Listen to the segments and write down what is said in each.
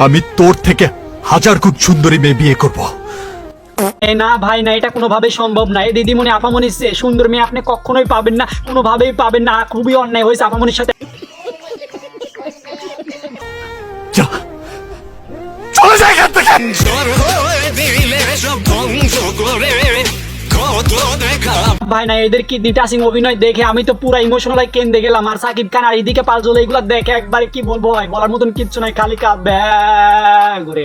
আমি তোর থেকে 1000 গুণ সুন্দরী মেয়ে বিয়ে করব। না ভাই না, এটা কোনোভাবেই সম্ভব না। এই দিদিমণি আপামনি সে সুন্দর মেয়ে আপনি কখনোই পাবেন না, কোনোভাবেই পাবেন না। খুবই অন্যায় হয়েছে আপামনির সাথে। যা, চলে যা এখান থেকে। ভাই না, এদের কিডনি টাচিং অভিনয় দেখে আমি তো পুরো ইমোশনাল কেঁদে গেলাম। আর সাকিব খান আর এদিকে পালজল, এগুলো দেখে একবারে কি বলবো ভাই, বলার মতন কিচ্ছু নাই, খালি কাঁদবে ঘুরে।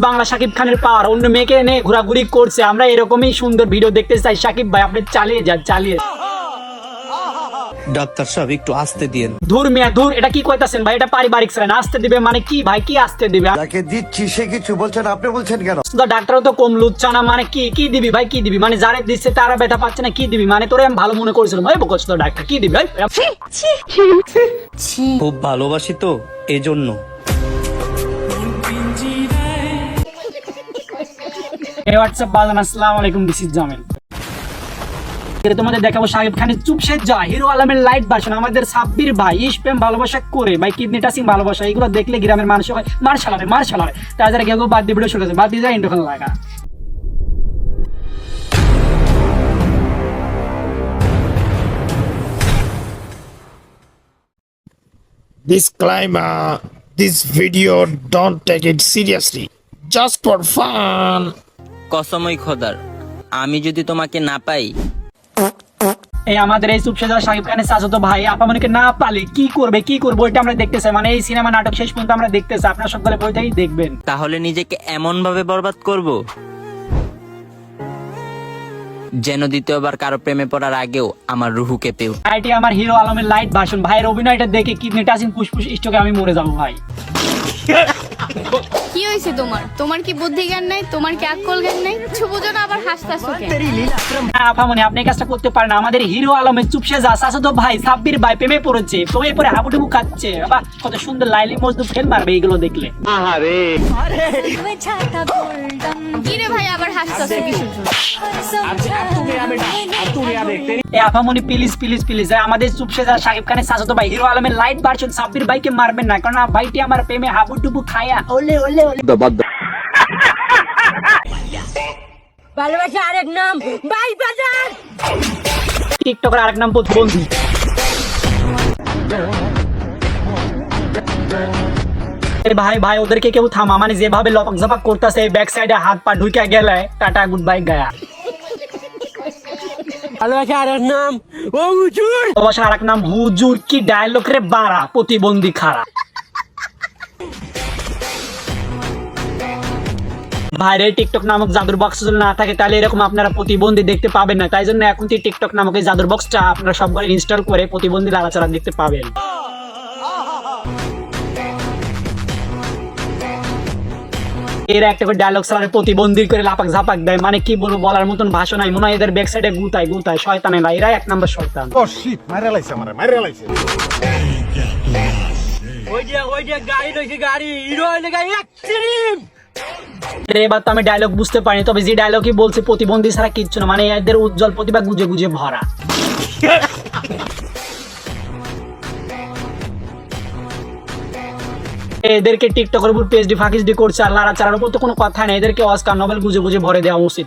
বাংলা সাকিব খানের পার অন্য মেয়েকে এনে ঘোরাঘুরি করছে। আমরা এরকমই সুন্দর ভিডিও দেখতে চাই। সাকিব ভাই আপনি চালিয়ে যান, চালিয়ে। ডাক্তার সাহেব একটু আসতে দিন। ধুর মিয়া ধুর, এটা কি কইতাছেন ভাই? এটা পারিবারিক ছেলে, আসতে দিবে মানে কি ভাই? কি আসতে দিবে? তাকে দিচ্ছি সে কিছু বলছেন, আপনি বলছেন কেন? ডাক্তারও তো কম লুচ্ছা না। মানে কি কি দিবি ভাই? কি দিবি মানে? যারে দিচ্ছে তারা ব্যথা পাচ্ছে না, কি দিবি মানে? তোরে আমি ভালো মনে করেছিলাম ভাই, বকছ তো ডাক্তার, কি দিবি ভাই? খুব ভালোবাসি তো এজন্য। হোয়াটসঅ্যাপ বাজান, আসসালামু আলাইকুম, দিস ইজ জামিল। তোমাদের দেখাবো শাকিব খানের চুপসে যা হিরো আলমের লাইট ভার্সন। আমাদের সাব্বির ভাই ইশপ্রেম ভালোবাসা করে ভাই, কিডনি টাচিং ভালোবাসা, এগুলো দেখলে গ্রামের মানুষ হয় মার্শালারে তাদের কেউ বাদ দিয়ে ভিডিও শুরু করেছে, বাদ দিয়ে যায় ইন্টারখান লাগা। Disclaimer: this video don't take it seriously, just for fun. কসমই খোদার, আমি যদি তোমাকে না পাই। এই আমাদের এই চুপসে যাওয়া শাকিব খানের চাচাতো ভাই আপামনিকে না পালে কি করবে ওইটা আমরা দেখতে চাই। মানে এই সিনেমা নাটক শেষ পর্যন্ত আমরা দেখতে চাই, আপনারা সকালে বইটাই দেখবেন। তাহলে নিজেকে এমন ভাবে বরবাদ করব যেন দ্বিতীয়বার কারো প্রেমে পড়ার আগেও আমার রুহু কেঁপে ওঠে। এটি আমার হিরো আলমের লাইট ভার্সন। ভাইয়ের অভিনয়টা দেখে কিডনি টাচিং ফুসফুস স্ট্রোকে আমি মরে যাবো ভাই। কি হয়েছে তোমার? তোমার কি বুদ্ধি জ্ঞান নাই? তোমার কি আকল জ্ঞান নাই? কিছু বুঝো না, আবার হাসতাছো কেন? আপামনি আপনি কাজটা করতে পারেন। আমাদের হিরো আলমের চুপসে যা চাচাতো ভাই সাব্বির ভাই প্রেমে পড়েছে, প্রেমে পড়ে হাবুডুবু খাচ্ছে। বাবা কত সুন্দর লাইলি মজদু ফেল মারবে এইগুলো দেখলে। কি রে ভাই, আবার হাসতাছো কিসের জন্য? আপামনি প্লিজ প্লিজ প্লিজ, আমাদের চুপসে যা শাকিব খানের চাচাতো ভাই হিরো আলমের লাইট ভার্সন সাব্বির ভাইকে মারবেন না, কারণ ভাইটি আমার প্রেমে হাবুডুবু খায়া ওলে ওলে ওলে। ভালোবাসা আরেক নাম ভাই বাজার, টিকটকের আরেক নাম প্রতিবন্ধী। ভাই ভাই ওদেরকে কেউ থামা, মানে যেভাবে লপক ঝাপাক করতেছে ব্যাক সাইডে হাত পা ঢুকে গেলে টাটা গুড বাই গায়া। ভালোবাসা আরেক নাম ও হুজুর, ভালোবাসা আরেক নাম হুজুর। কি ডায়লগ রে বাড়া, প্রতিবন্ধী খাড়া। ভাইরে টিকটক নামক জাদুর বক্স যদি না থাকে তাহলে এরকম আপনারা প্রতিবন্ধী দেখতে পাবেন না। তাই জন্য এখন টিকটক নামক এই জাদুর বক্সটা আপনারা সব ঘরে ইনস্টল করে প্রতিবন্ধী লাড়াচাড়া দেখতে পাবেন। এরা একটা করে ডায়লগ সালারে প্রতিবন্ধী করে লাপাক ঝাপাক দেয়, মানে কি বলবো, বলার মতন ভাষা নাই। মনে হয় এদের ব্যাক সাইডে গুতায় শয়তানেরা, এরা এক নম্বর শয়তান। ওই যে গাড়ি লইছে, গাড়ি হিরো হইলে গাড়ি এক্সট্রিম। এবার তো আমি ডায়লগ বুঝতে পারিনি, তবে যে ডায়লগই বলছে প্রতিবন্ধী ছাড়া কিচ্ছু না, মানে এদের উজ্জ্বল প্রতিভা গুজে গুজে ভরা। এদেরকে টিকটকের উপর পিএইচডি ফাকিসডি করছে আর লাড়াচাড়ার উপর তো কোনো কথা নেই। এদেরকে অস্কার নোবেল গুজে গুজে ভরে দেওয়া উচিত।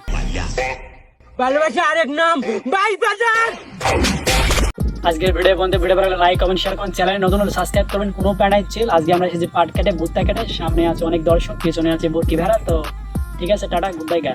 ভালোবাসা আরেক নাম ভাই বাজার। আজকের ভিডিও পর্যন্ত, ভিডিও ভালো লাগলে লাইক কমেন্ট শেয়ার করুন, চ্যানেল নতুন হলে সাবস্ক্রাইব করবেন। কোনো প্যাডাই ছিল আজকে আমরা এসেছি পাট কেটে ভুট্টা কেটে, সামনে আছে অনেক দর্শক, পিছনে আছে বরকি ভেড়া। তো ঠিক আছে, টাটা গুড বাই গা।